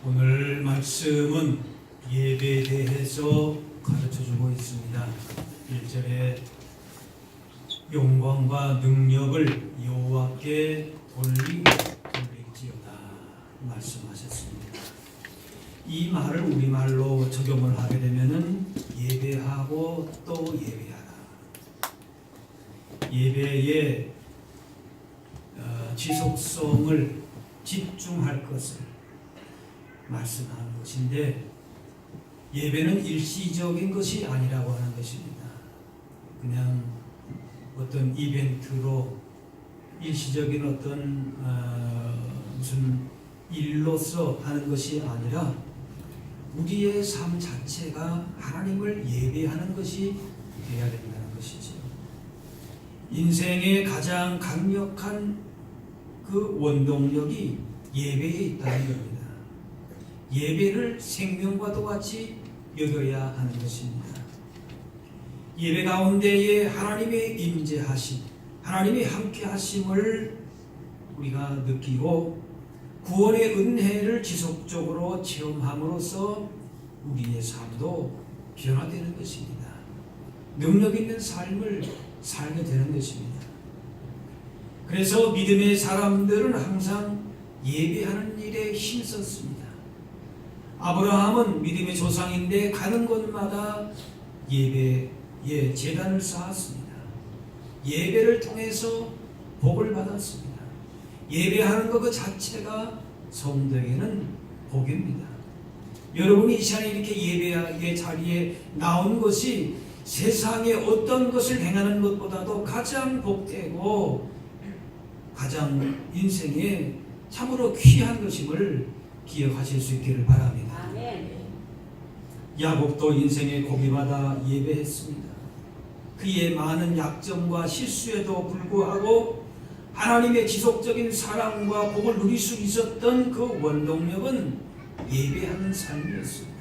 오늘 말씀은 예배에 대해서 가르쳐주고 있습니다. 1절에 영광과 능력을 여호와께 돌릴지어다 말씀하셨습니다. 이 말을 우리말로 적용을 하게 되면은 예배하고 또 예배하라. 예배의 지속성을 집중할 것을 말씀하는 것인데, 예배는 일시적인 것이 아니라고 하는 것입니다. 그냥 어떤 이벤트로 일시적인 어떤 무슨 일로서 하는 것이 아니라 우리의 삶 자체가 하나님을 예배하는 것이 되어야 된다는 것이죠. 인생의 가장 강력한 그 원동력이 예배에 있다는 겁니다. 예배를 생명과도 같이 여겨야 하는 것입니다. 예배 가운데에 하나님의 임재하심, 하나님의 함께하심을 우리가 느끼고 구원의 은혜를 지속적으로 체험함으로써 우리의 삶도 변화되는 것입니다. 능력 있는 삶을 살게 되는 것입니다. 그래서 믿음의 사람들은 항상 예배하는 일에 힘썼습니다. 아브라함은 믿음의 조상인데 가는 곳마다 예배의 제단을 쌓았습니다. 예배를 통해서 복을 받았습니다. 예배하는 것 그 자체가 성도에게는 복입니다. 여러분이 이 시간에 이렇게 예배의 자리에 나온 것이 세상에 어떤 것을 행하는 것보다도 가장 복되고 가장 인생에 참으로 귀한 것임을 기억하실 수 있기를 바랍니다. 야곱도 인생의 고비마다 예배했습니다. 그의 많은 약점과 실수에도 불구하고 하나님의 지속적인 사랑과 복을 누릴 수 있었던 그 원동력은 예배하는 삶이었습니다.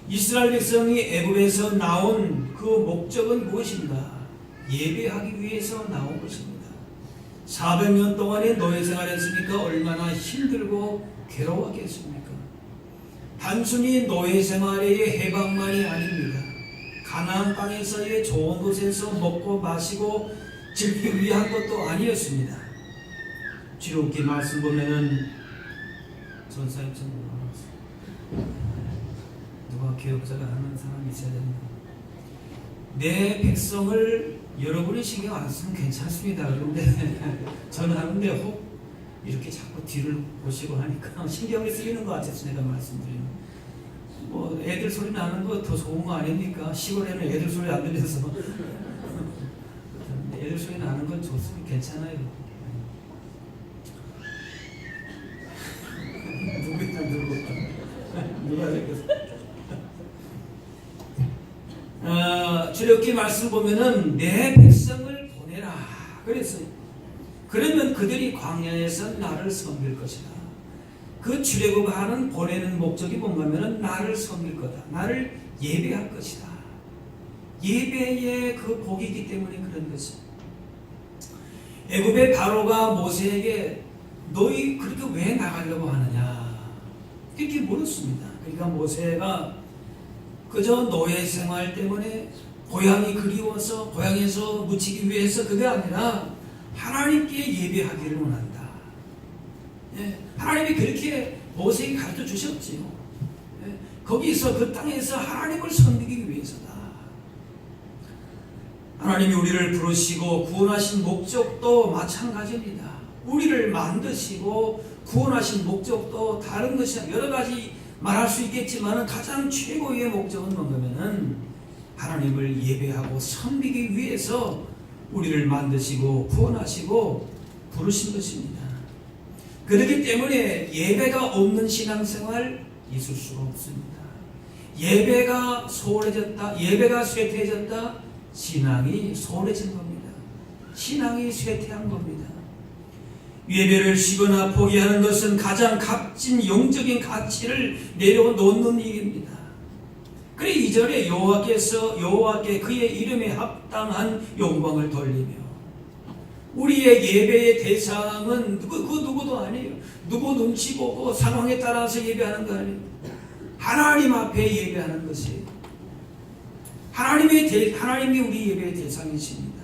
이스라엘 백성이 애굽에서 나온 그 목적은 무엇인가? 예배하기 위해서 나온 것입니다. 400년 동안의 노예 생활했으니까 얼마나 힘들고 괴로웠겠습니까? 단순히 노예 생활의 해방만이 아닙니다. 가나안 땅에서의 좋은 곳에서 먹고 마시고 즐기기 위한 것도 아니었습니다. 주룩기 말씀 보면은 전사님 누가 기억자가 하는 사람이 있어야 됩니다. 내 백성을 여러분이 신경 안 쓰면 괜찮습니다. 그런데 저는 하는데 혹 이렇게 자꾸 뒤를 보시고 하니까 신경이 쓰이는 것 같아서 내가 말씀드리는. 뭐 애들 소리 나는 거 더 좋은 거 아닙니까? 시골에는 애들 소리 안 들려서 애들 소리 나는 건 좋습니다. 괜찮아요. 누가 그랬겠어? 출애굽기 말씀 보면은 내 백성을 보내라 그랬어요. 그러면 그들이 광야에서 나를 섬길 것이다. 그 출애굽하는 보내는 목적이 뭔가면은 나를 섬길 거다. 나를 예배할 것이다. 예배의 그 복이기 때문에 그런 것이. 애굽의 바로가 모세에게 너희 그렇게 왜 나가려고 하느냐 이렇게 물었습니다. 그러니까 모세가 그저 노예 생활 때문에 고향이 그리워서 고향에서 묻히기 위해서 그게 아니라 하나님께 예배하기를 원한다. 하나님이 그렇게 모세에게 가르쳐 주셨지요. 거기서 그 땅에서 하나님을 섬기기 위해서다. 하나님이 우리를 부르시고 구원하신 목적도 마찬가지입니다. 우리를 만드시고 구원하신 목적도 다른 것이 여러 가지 말할 수 있겠지만 가장 최고의 목적은 뭔가면은 하나님을 예배하고 섬기기 위해서 우리를 만드시고 구원하시고 부르신 것입니다. 그렇기 때문에 예배가 없는 신앙생활 있을 수가 없습니다. 예배가 소홀해졌다, 예배가 쇠퇴해졌다, 신앙이 소홀해진 겁니다. 신앙이 쇠퇴한 겁니다. 예배를 쉬거나 포기하는 것은 가장 값진 영적인 가치를 내려놓는 일입니다. 그래 2절에 여호와께 그의 이름에 합당한 영광을 돌리며 우리의 예배의 대상은 그 누구도 아니에요. 누구 눈치 보고 상황에 따라서 예배하는 거 아니에요. 하나님 앞에 예배하는 것이 하나님이 우리 예배의 대상이십니다.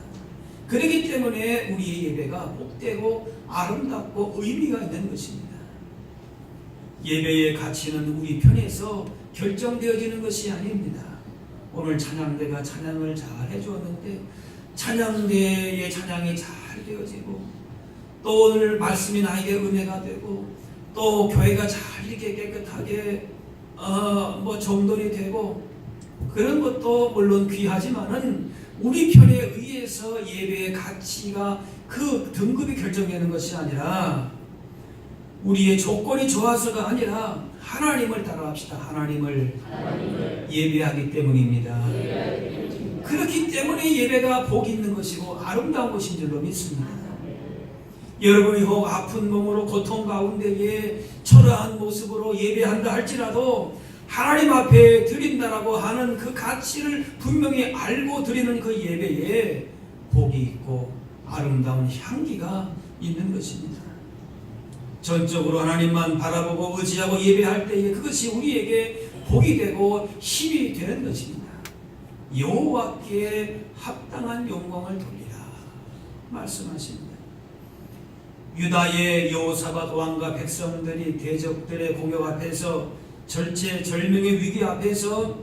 그렇기 때문에 우리의 예배가 복되고 아름답고 의미가 있는 것입니다. 예배의 가치는 우리 편에서 결정되어지는 것이 아닙니다. 오늘 찬양대가 찬양을 잘 해주었는데 찬양대의 찬양이 잘 되어지고 또 오늘 말씀이 나에게 은혜가 되고 또 교회가 잘 이렇게 깨끗하게 정돈이 되고 그런 것도 물론 귀하지만은 우리 편에 의해서 예배의 가치가 그 등급이 결정되는 것이 아니라 우리의 조건이 좋아서가 아니라 하나님을 따라합시다. 하나님을 예배하기 때문입니다. 그렇기 때문에 예배가 복 있는 것이고 아름다운 것인 줄로 믿습니다. 여러분이 혹 아픈 몸으로 고통 가운데에 초라한 모습으로 예배한다 할지라도 하나님 앞에 드린다라고 하는 그 가치를 분명히 알고 드리는 그 예배에 복이 있고 아름다운 향기가 있는 것입니다. 전적으로 하나님만 바라보고 의지하고 예배할 때에 그것이 우리에게 복이 되고 힘이 되는 것입니다. 여호와께 합당한 영광을 돌리라 말씀하십니다. 유다의 여호사밧 왕과 백성들이 대적들의 공격 앞에서 절체절명의 위기 앞에서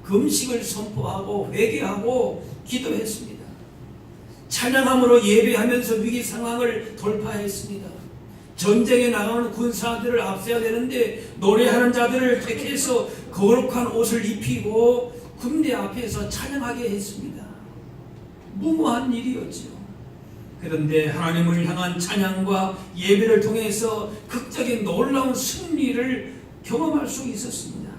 금식을 선포하고 회개하고 기도했습니다. 찬양함으로 예배하면서 위기 상황을 돌파했습니다. 전쟁에 나가는 군사들을 앞세워야 되는데 노래하는 자들을 택해서 거룩한 옷을 입히고 군대 앞에서 찬양하게 했습니다. 무모한 일이었죠. 그런데 하나님을 향한 찬양과 예배를 통해서 극적인 놀라운 승리를 경험할 수 있었습니다.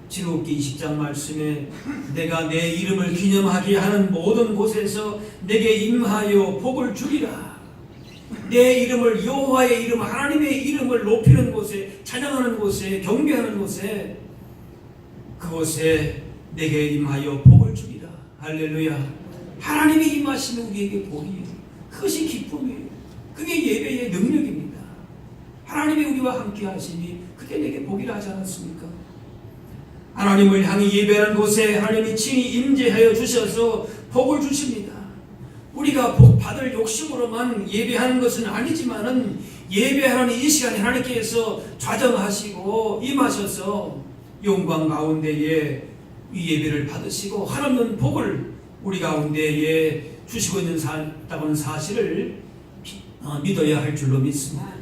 출애굽기 20장 말씀에 내가 내 이름을 기념하게 하는 모든 곳에서 내게 임하여 복을 주리라. 내 이름을 여호와의 이름 하나님의 이름을 높이는 곳에 찬양하는 곳에 경배하는 곳에 그곳에 내게 임하여 복을 주리라. 할렐루야. 하나님이 임하시면 우리에게 복이에요. 그것이 기쁨이에요. 그게 예배의 능력입니다. 하나님이 우리와 함께 하시니 그게 내게 복이라 하지 않았습니까? 하나님을 향해 예배하는 곳에 하나님이 친히 임재하여 주셔서 복을 주십니다. 우리가 복 받을 욕심으로만 예배하는 것은 아니지만은 예배하는 이 시간에 하나님께서 좌정하시고 임하셔서 영광 가운데에 이 예배를 받으시고 한없는 복을 우리 가운데에 주시고 있는 사실을 믿어야 할 줄로 믿습니다.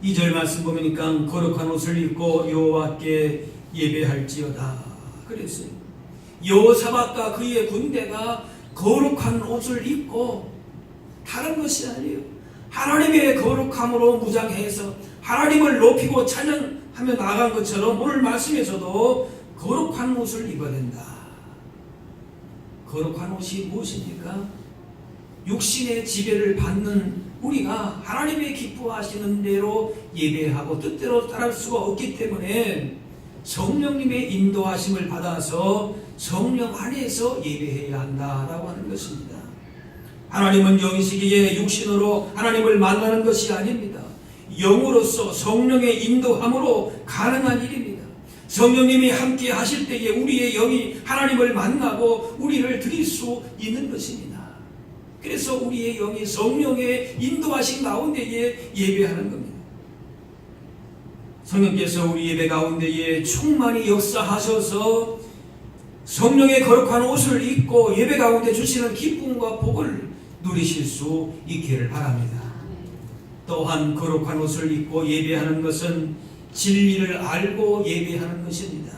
2절 말씀 보니까 거룩한 옷을 입고 여호와께 예배할지어다 그랬어요. 여호사밧과 그의 군대가 거룩한 옷을 입고 다른 것이 아니에요. 하나님의 거룩함으로 무장해서 하나님을 높이고 찬양하며 나간 것처럼 오늘 말씀에서도 거룩한 옷을 입어야 된다. 거룩한 옷이 무엇입니까? 육신의 지배를 받는 우리가 하나님의 기뻐하시는 대로 예배하고 뜻대로 따를 수가 없기 때문에 성령님의 인도하심을 받아서 성령 안에서 예배해야 한다라고 하는 것입니다. 하나님은 영이시기에 육신으로 하나님을 만나는 것이 아닙니다. 영으로서 성령의 인도함으로 가능한 일입니다. 성령님이 함께 하실 때에 우리의 영이 하나님을 만나고 우리를 드릴 수 있는 것입니다. 그래서 우리의 영이 성령의 인도하신 가운데에 예배하는 겁니다. 성령께서 우리 예배 가운데에 충만히 역사하셔서 성령의 거룩한 옷을 입고 예배 가운데 주시는 기쁨과 복을 누리실 수 있기를 바랍니다. 또한 거룩한 옷을 입고 예배하는 것은 진리를 알고 예배하는 것입니다.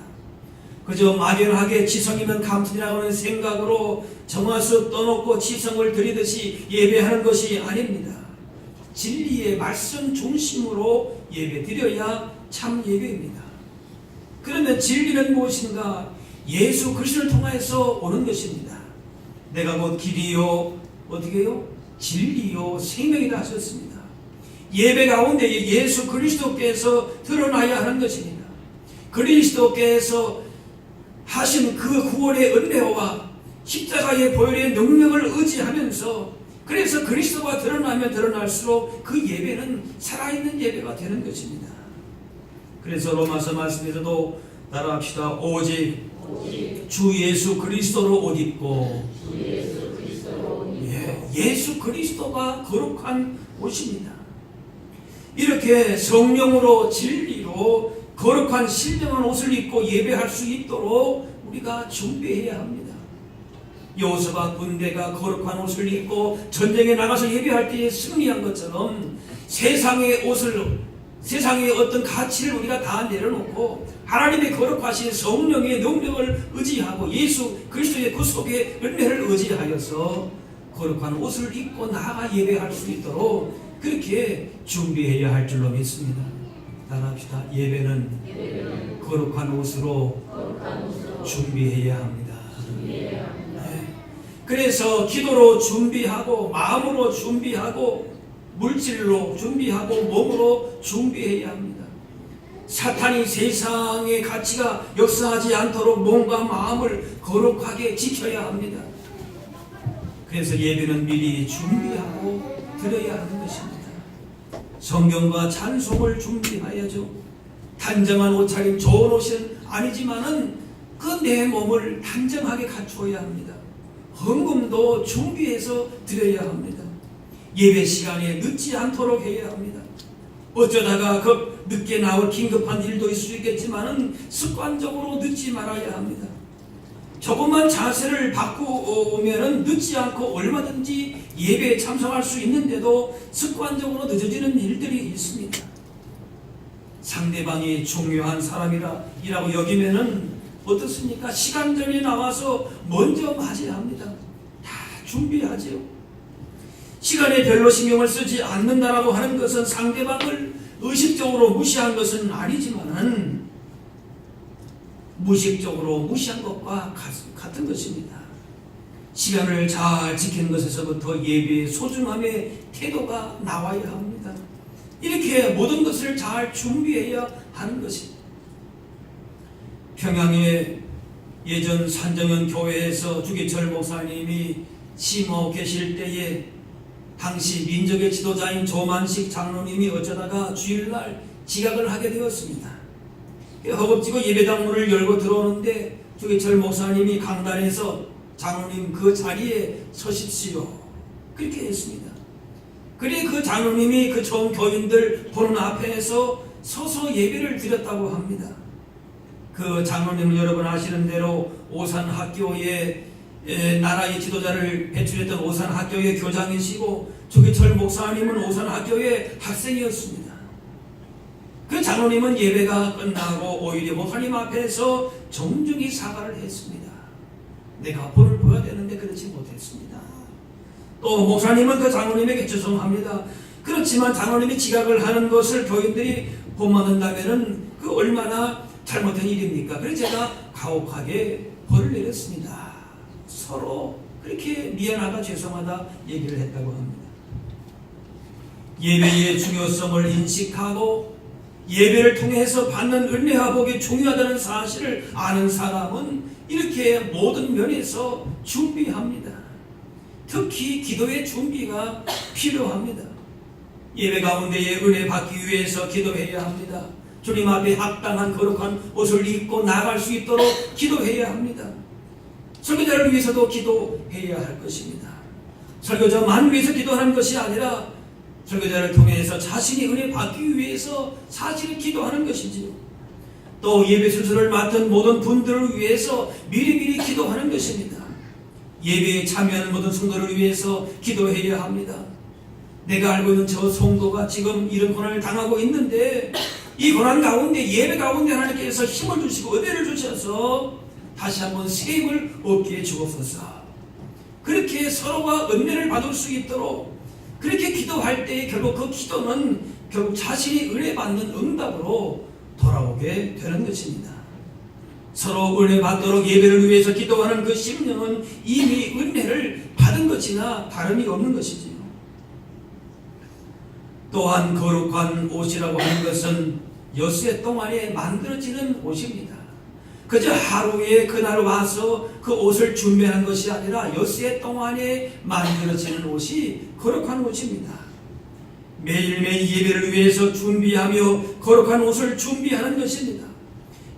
그저 막연하게 지성이면 감천이라고 하는 생각으로 정화수 떠놓고 지성을 드리듯이 예배하는 것이 아닙니다. 진리의 말씀 중심으로 예배 드려야 참 예배입니다. 그러면 진리는 무엇인가? 예수 그리스도를 통해서 오는 것입니다. 내가 곧 길이요 어떻게요? 진리요 생명이다 하셨습니다. 예배 가운데 예수 그리스도께서 드러나야 하는 것입니다. 그리스도께서 하신 그 구원의 은혜와 십자가의 보혈의 능력을 의지하면서 그래서 그리스도가 드러나면 드러날수록 그 예배는 살아있는 예배가 되는 것입니다. 그래서 로마서 말씀에서도 따라합시다. 오직 주 예수 그리스도로 옷 입고 예수 그리스도가 거룩한 옷입니다. 이렇게 성령으로 진리로 거룩한 신령한 옷을 입고 예배할 수 있도록 우리가 준비해야 합니다. 여호수아 군대가 거룩한 옷을 입고 전쟁에 나가서 예배할 때에 승리한 것처럼 세상의 옷을, 세상의 어떤 가치를 우리가 다 내려놓고 하나님의 거룩하신 성령의 능력을 의지하고 예수 그리스도의 구속의 은혜를 의지하여서 거룩한 옷을 입고 나아가 예배할 수 있도록 그렇게 준비해야 할 줄로 믿습니다. 따라합시다. 예배는 거룩한 옷으로 준비해야 합니다. 그래서 기도로 준비하고 마음으로 준비하고 물질로 준비하고 몸으로 준비해야 합니다. 사탄이 세상의 가치가 역사하지 않도록 몸과 마음을 거룩하게 지켜야 합니다. 그래서 예배는 미리 준비하고 드려야 하는 것입니다. 성경과 찬송을 준비하여야죠. 단정한 옷차림 좋은 옷은 아니지만은 그 내 몸을 단정하게 갖추어야 합니다. 헌금도 준비해서 드려야 합니다. 예배 시간에 늦지 않도록 해야 합니다. 어쩌다가 늦게 나올 긴급한 일도 있을 수 있겠지만은 습관적으로 늦지 말아야 합니다. 조금만 자세를 바꾸면은 늦지 않고 얼마든지 예배에 참석할 수 있는데도 습관적으로 늦어지는 일들이 있습니다. 상대방이 중요한 사람이라고 여기면은 어떻습니까? 시간 전에 나와서 먼저 맞이합니다. 다 준비하지요. 시간에 별로 신경을 쓰지 않는다라고 하는 것은 상대방을 의식적으로 무시한 것은 아니지만 무의식적으로 무시한 것과 같은 것입니다. 시간을 잘 지키는 것에서부터 예배의 소중함의 태도가 나와야 합니다. 이렇게 모든 것을 잘 준비해야 하는 것입니다. 평양의 예전 산정현 교회에서 주기철 목사님이 심어 계실 때에 당시 민족의 지도자인 조만식 장로님이 어쩌다가 주일날 지각을 하게 되었습니다. 허겁지겁 예배당 문을 열고 들어오는데 주기철 목사님이 강단에서 장로님 그 자리에 서십시오 그렇게 했습니다. 그래 그 장로님이 그 전 교인들 보는 앞에서 서서 예배를 드렸다고 합니다. 그 장로님은 여러분 아시는 대로 오산학교의 나라의 지도자를 배출했던 오산학교의 교장이시고 주기철 목사님은 오산학교의 학생이었습니다. 그 장로님은 예배가 끝나고 오히려 목사님 앞에서 정중히 사과를 했습니다. 내가 본을 보여야 되는데 그렇지 못했습니다. 또 목사님은 그 장로님에게 죄송합니다. 그렇지만 장로님이 지각을 하는 것을 교인들이 본받는다면 그 얼마나 잘못한 일입니까? 그래서 제가 가혹하게 벌을 내렸습니다. 서로 그렇게 미안하다 죄송하다 얘기를 했다고 합니다. 예배의 중요성을 인식하고 예배를 통해서 받는 은혜와 복이 중요하다는 사실을 아는 사람은 이렇게 모든 면에서 준비합니다. 특히 기도의 준비가 필요합니다. 예배 가운데에 은혜 받기 위해서 기도해야 합니다. 주님 앞에 합당한 거룩한 옷을 입고 나아갈 수 있도록 기도해야 합니다. 설교자를 위해서도 기도해야 할 것입니다. 설교자만 위해서 기도하는 것이 아니라 설교자를 통해서 자신이 은혜 받기 위해서 사실은 기도하는 것이지요. 또 예배 순서를 맡은 모든 분들을 위해서 미리미리 기도하는 것입니다. 예배에 참여하는 모든 성도를 위해서 기도해야 합니다. 내가 알고 있는 저 성도가 지금 이런 고난을 당하고 있는데 이 고난 가운데 예배 가운데 하나님께서 힘을 주시고 은혜를 주셔서 다시 한번 새 힘을 얻게 주옵소서. 그렇게 서로가 은혜를 받을 수 있도록 그렇게 기도할 때 결국 그 기도는 결국 자신이 은혜 받는 응답으로 돌아오게 되는 것입니다. 서로 은혜 받도록 예배를 위해서 기도하는 그 심령은 이미 은혜를 받은 것이나 다름이 없는 것이지요. 또한 거룩한 옷이라고 하는 것은 엿새 동안에 만들어지는 옷입니다. 그저 하루에 그날 와서 그 옷을 준비한 것이 아니라 엿새 동안에 만들어지는 옷이 거룩한 옷입니다. 매일매일 예배를 위해서 준비하며 거룩한 옷을 준비하는 것입니다.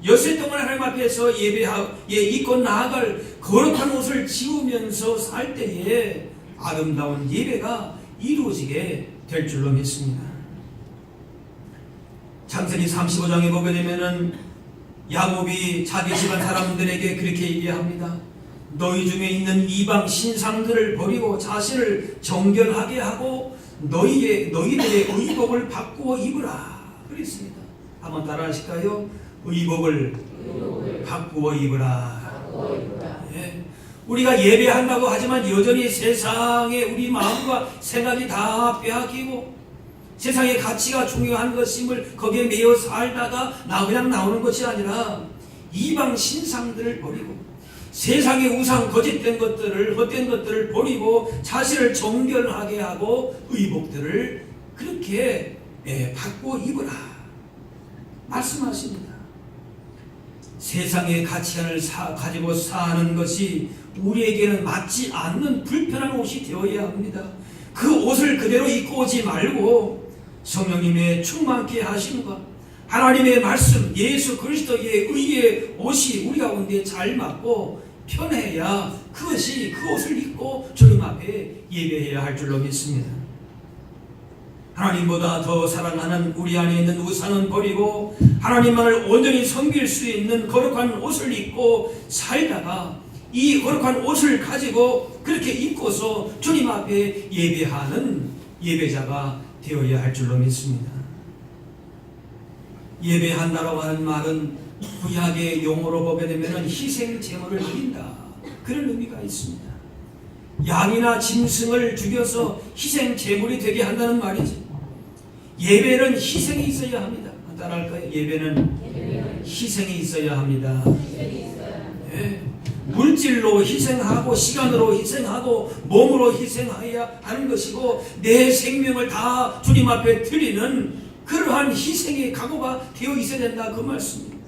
엿새 동안 하나님 앞에서 입고 나아갈 거룩한 옷을 지우면서 살 때에 아름다운 예배가 이루어지게 될 줄로 믿습니다. 창세기 35장에 보게 되면은 야곱이 자기 집안 사람들에게 그렇게 얘기합니다. 너희 중에 있는 이방 신상들을 버리고 자신을 정결하게 하고 너희들의 의복을 바꾸어 입으라 그랬습니다. 한번 따라 하실까요? 의복을 바꾸어 입으라. 예. 우리가 예배한다고 하지만 여전히 세상에 우리 마음과 생각이 다 빼앗기고 세상의 가치가 중요한 것임을 거기에 매여 살다가 그냥 나오는 것이 아니라 이방 신상들을 버리고 세상의 우상 거짓된 것들을 헛된 것들을 버리고 자신을 정결하게 하고 의복들을 그렇게 바꾸어 입으라 말씀하십니다. 세상의 가치관을 가지고 사는 것이 우리에게는 맞지 않는 불편한 옷이 되어야 합니다. 그 옷을 그대로 입고 오지 말고 성령님의 충만케 하심과 하나님의 말씀 예수 그리스도의 의의 옷이 우리 가운데 잘 맞고 편해야 그 옷을 입고 주님 앞에 예배해야 할 줄로 믿습니다. 하나님보다 더 사랑하는 우리 안에 있는 우상은 버리고 하나님만을 온전히 섬길 수 있는 거룩한 옷을 입고 살다가 이 거룩한 옷을 가지고 그렇게 입고서 주님 앞에 예배하는 예배자가 되어야 할 줄로 믿습니다. 예배한다라고 하는 말은 구약의 용어로 보게 되면 희생 제물을 드린다 그런 의미가 있습니다. 양이나 짐승을 죽여서 희생 제물이 되게 한다는 말이지. 예배는 희생이 있어야 합니다. 따라할까요? 예배는 희생이 있어야 합니다. 예. 물질로 희생하고 시간으로 희생하고 몸으로 희생해야 하는 것이고 내 생명을 다 주님 앞에 드리는 그러한 희생의 각오가 되어 있어야 된다 그 말씀입니다.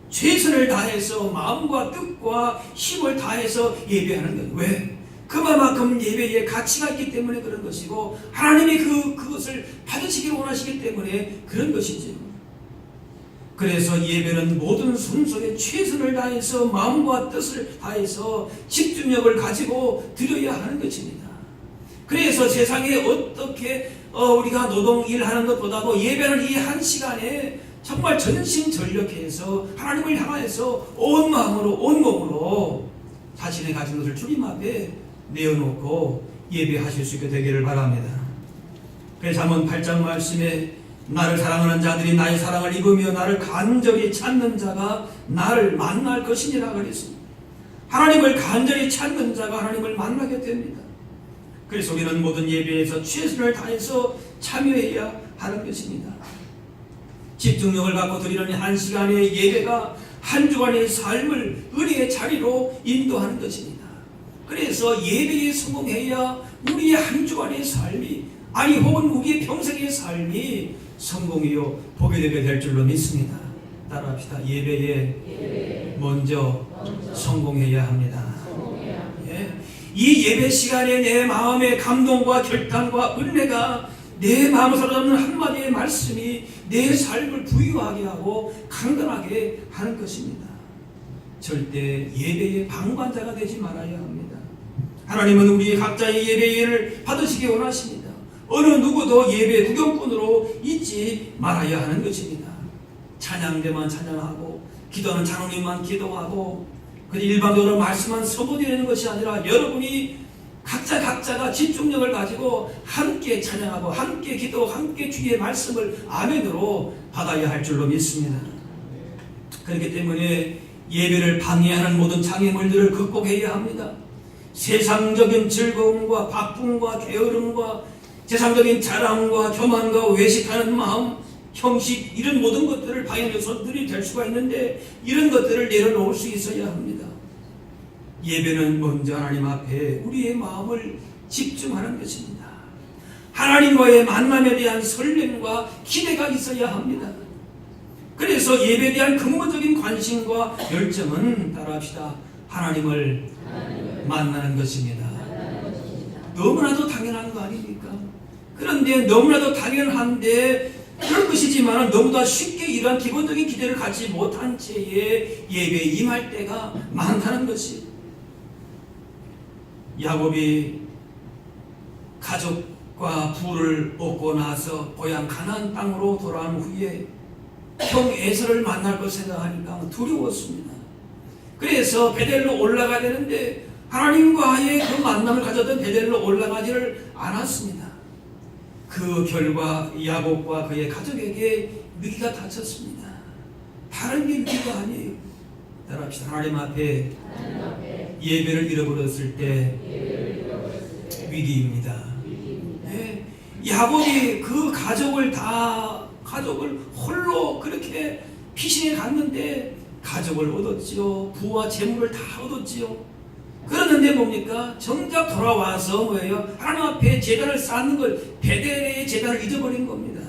최선을 다해서 마음과 뜻과 힘을 다해서 예배하는 것. 왜? 그만큼 예배에 가치가 있기 때문에 그런 것이고 하나님이 그것을 받으시기를 원하시기 때문에 그런 것이죠. 그래서 예배는 모든 순서에 최선을 다해서 마음과 뜻을 다해서 집중력을 가지고 드려야 하는 것입니다. 그래서 세상에 어떻게 우리가 노동 일하는 것보다도 예배는 이 한 시간에 정말 전심전력해서 하나님을 향하여서 온 마음으로 온 몸으로 자신의 가진 것을 주님 앞에 내어놓고 예배하실 수 있게 되기를 바랍니다. 그래서 잠언 8장 말씀에 나를 사랑하는 자들이 나의 사랑을 입으며 나를 간절히 찾는 자가 나를 만날 것이니라 그랬습니다. 하나님을 간절히 찾는 자가 하나님을 만나게 됩니다. 그래서 우리는 모든 예배에서 최선을 다해서 참여해야 하는 것입니다. 집중력을 갖고 드리는 한 시간의 예배가 한 주간의 삶을 은혜의 자리로 인도하는 것입니다. 그래서 예배에 성공해야 우리의 한 주간의 삶이 혹은 우리의 평생의 삶이 성공이요 복이 되게 될 줄로 믿습니다. 따라합시다. 예배에 먼저 성공해야 합니다. 예. 이 예배 시간에 내 마음의 감동과 결단과 은혜가 내 마음을 사로잡는 한마디의 말씀이 내 삶을 부유하게 하고 강건하게 하는 것입니다. 절대 예배의 방관자가 되지 말아야 합니다. 하나님은 우리 각자의 예배를 받으시기 원하십니다. 어느 누구도 예배 구경꾼으로 있지 말아야 하는 것입니다. 찬양 때만 찬양하고 기도하는 장로님만 기도하고 일반적으로 말씀만 선포되는 것이 아니라 여러분이 각자가 집중력을 가지고 함께 찬양하고 함께 기도하고 함께 주의 말씀을 아멘으로 받아야 할 줄로 믿습니다. 그렇기 때문에 예배를 방해하는 모든 장애물들을 극복해야 합니다. 세상적인 즐거움과 바쁨과 게으름과 세상적인 자랑과 교만과 외식하는 마음, 형식 이런 모든 것들을 방해 요소들이 될 수가 있는데 이런 것들을 내려놓을 수 있어야 합니다. 예배는 먼저 하나님 앞에 우리의 마음을 집중하는 것입니다. 하나님과의 만남에 대한 설렘과 기대가 있어야 합니다. 그래서 예배에 대한 근본적인 관심과 열정은 따라합시다. 하나님을 만나는 것입니다. 너무나도 당연한 거 아닙니까? 그런데 너무나도 당연한데 그런 것이지만 너무나 쉽게 이러한 기본적인 기대를 갖지 못한 채에 예배에 임할 때가 많다는 것이, 야곱이 가족과 부를 얻고 나서 고향 가나안 땅으로 돌아온 후에 형 에서를 만날 걸 생각하니까 두려웠습니다. 그래서 베델로 올라가야 되는데 하나님과의 그 만남을 가졌던 베델로 올라가지를 않았습니다. 그 결과 야곱과 그의 가족에게 위기가 닥쳤습니다. 다른 게 위기가 아니에요. 따라합시다. 하나님 앞에 예배를 잃어버렸을 때 위기입니다. 네. 야곱이 그 가족을 홀로 그렇게 피신해 갔는데 가족을 얻었지요. 부와 재물을 다 얻었지요. 그러는데 뭡니까? 정작 돌아와서 뭐예요? 하나님 앞에 제단을 쌓는 걸, 베델의 제단을 잊어버린 겁니다.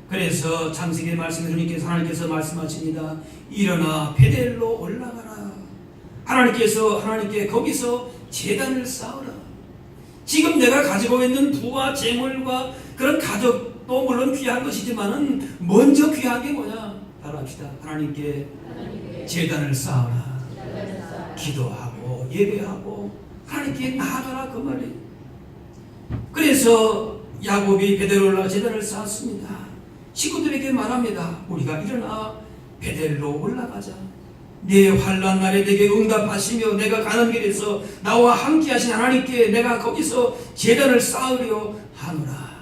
그래서 창세기의 말씀에 하나님께서 말씀하십니다. 일어나 베델로 올라가라. 하나님께 거기서 제단을 쌓으라. 지금 내가 가지고 있는 부와 재물과 그런 가족도 물론 귀한 것이지만은 먼저 귀한 게 뭐냐? 따라합시다. 하나님께 제단을 쌓으라. 기도하고 예배하고 하나님께 나아가라, 그 말이에요. 그래서 야곱이 베델로 올라가 제단을 쌓았습니다. 식구들에게 말합니다. 우리가 일어나 베델로 올라가자. 내 환난 날에 내게 응답하시며 내가 가는 길에서 나와 함께 하신 하나님께 내가 거기서 제단을 쌓으려 하노라.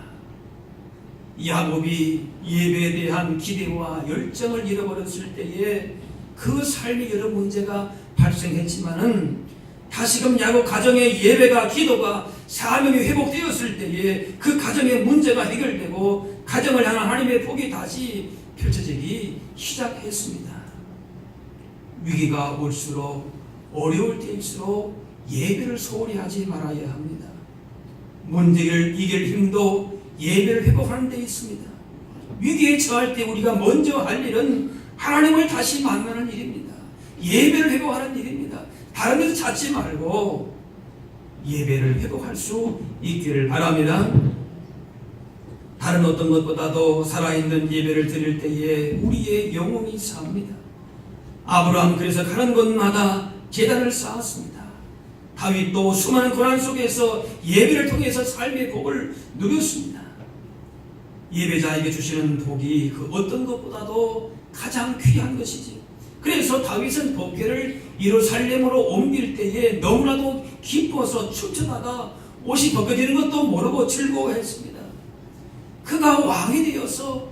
야곱이 예배에 대한 기대와 열정을 잃어버렸을 때에 그 삶에 여러 문제가 발생했지만은 다시금 야곱 가정의 예배가, 기도가, 사명이 회복되었을 때에 그 가정의 문제가 해결되고 가정을 향한 하나님의 복이 다시 펼쳐지기 시작했습니다. 위기가 올수록, 어려울 때일수록 예배를 소홀히 하지 말아야 합니다. 문제를 이길 힘도 예배를 회복하는 데 있습니다. 위기에 처할 때 우리가 먼저 할 일은 하나님을 다시 만나는 일입니다. 예배를 회복하는 일입니다. 다른 데서 찾지 말고 예배를 회복할 수 있기를 바랍니다. 다른 어떤 것보다도 살아있는 예배를 드릴 때에 우리의 영혼이 삽니다. 아브라함 그래서 가는 곳마다 제단을 쌓았습니다. 다윗도 수많은 고난 속에서 예배를 통해서 삶의 복을 누렸습니다. 예배자에게 주시는 복이 그 어떤 것보다도 가장 귀한 것이지. 그래서 다윗은 법궤를 예루살렘으로 옮길 때에 너무나도 기뻐서 춤추다가 옷이 벗겨지는 것도 모르고 즐거워했습니다. 그가 왕이 되어서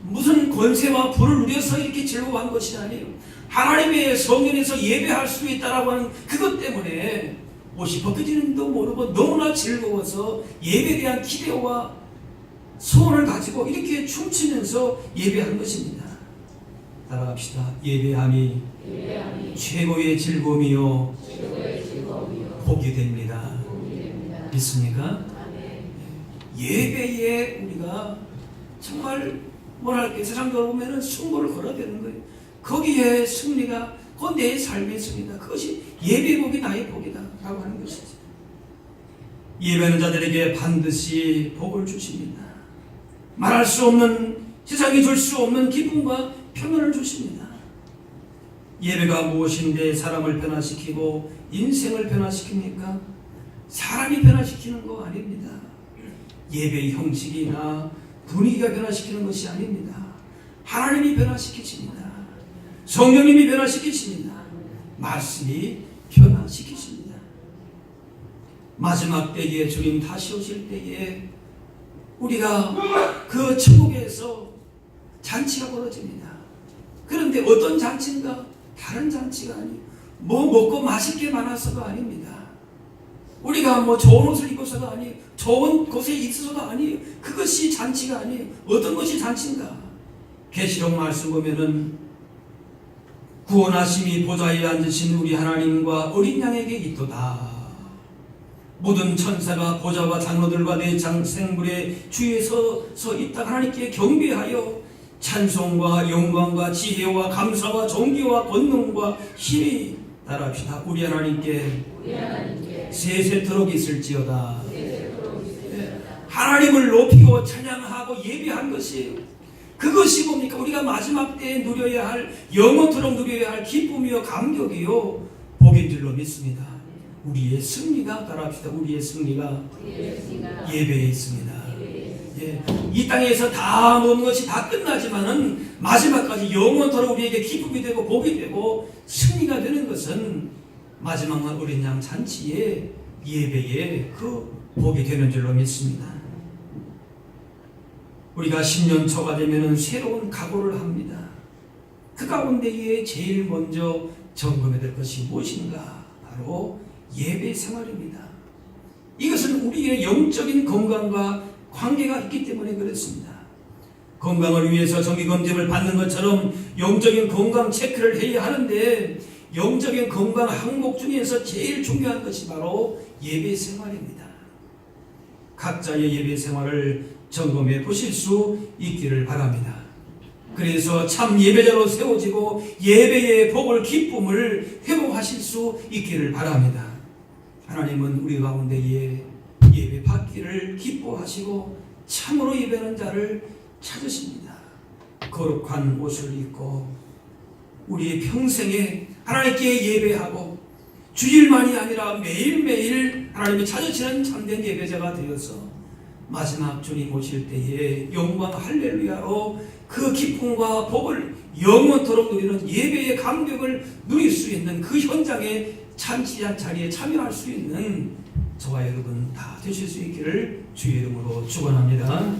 무슨 권세와 부를 누려서 이렇게 즐거워한 것이 아니에요. 하나님의 성전에서 예배할 수 있다라고 하는 그것 때문에 옷이 벗겨지는 것도 모르고 너무나 즐거워서 예배에 대한 기대와 소원을 가지고 이렇게 춤추면서 예배한 것입니다. 따라갑시다. 예배함이 최고의 즐거움이요 복이 됩니다. 믿습니까? 예배에 우리가 정말 뭐랄까 세상적으로 보면은 승부를 걸어야 되는 거예요. 거기에 승리가 곧 내 삶의 승리다. 그것이 예배의 복이 나의 복이다 라고 하는 것이죠. 예배하는 자들에게 반드시 복을 주십니다. 말할 수 없는, 세상이 줄 수 없는 기쁨과 평안을 주십니다. 예배가 무엇인데 사람을 변화시키고 인생을 변화시킵니까? 사람이 변화시키는 거 아닙니다. 예배의 형식이나 분위기가 변화시키는 것이 아닙니다. 하나님이 변화시키십니다. 성령님이 변화시키십니다. 말씀이 변화시키십니다. 마지막 때에 주님 다시 오실 때에 우리가 그 천국에서 잔치가 벌어집니다. 그런데 어떤 잔치인가? 다른 잔치가 아니에요. 뭐 먹고 마실 게 많아서가 아닙니다. 우리가 뭐 좋은 옷을 입어서가 아니에요. 좋은 곳에 있어서가 아니에요. 그것이 잔치가 아니에요. 어떤 것이 잔치인가? 계시록 말씀 보면은 구원하심이 보좌에 앉으신 우리 하나님과 어린 양에게 있도다. 모든 천사가 보좌와 장로들과 내 생물의 주위에 서 있다 하나님께 경배하여 찬송과 영광과 지혜와 감사와 존귀와 권능과 힘이 따라합시다. 우리 하나님께 세세토록 있을지어다. 하나님을 높이고 찬양하고 예배한 것이에요. 그것이 뭡니까? 우리가 마지막 때에 누려야 할, 영원토록 누려야 할 기쁨이요 감격이요 복인 줄로 믿습니다. 우리의 승리가, 따라합시다. 우리의 승리가 예배에 있습니다. 예. 이 땅에서 다 모든 것이 다 끝나지만은 마지막까지 영원토록 우리에게 기쁨이 되고 복이 되고 승리가 되는 것은 마지막 날 어린 양 잔치의 예배의 그 복이 되는 줄로 믿습니다. 우리가 10년 초가 되면은 새로운 각오를 합니다. 그 가운데에 제일 먼저 점검해야 될 것이 무엇인가? 바로 예배 생활입니다. 이것은 우리의 영적인 건강과 관계가 있기 때문에 그렇습니다. 건강을 위해서 정기검진을 받는 것처럼 영적인 건강 체크를 해야 하는데, 영적인 건강 항목 중에서 제일 중요한 것이 바로 예배 생활입니다. 각자의 예배 생활을 점검해 보실 수 있기를 바랍니다. 그래서 참 예배자로 세워지고 예배의 복을, 기쁨을 회복하실 수 있기를 바랍니다. 하나님은 우리 가운데에 예배 받기를 기뻐하시고 참으로 예배하는 자를 찾으십니다. 거룩한 옷을 입고 우리의 평생에 하나님께 예배하고 주일만이 아니라 매일매일 하나님이 찾으시는 참된 예배자가 되어서 마지막 주님 오실 때에 영광 할렐루야로 그 기쁨과 복을 영원토록 누리는 예배의 감격을 누릴 수 있는 그 현장에 잔치한 자리에 참여할 수 있는 저와 여러분 다 되실 수 있기를 주의 이름으로 축원합니다.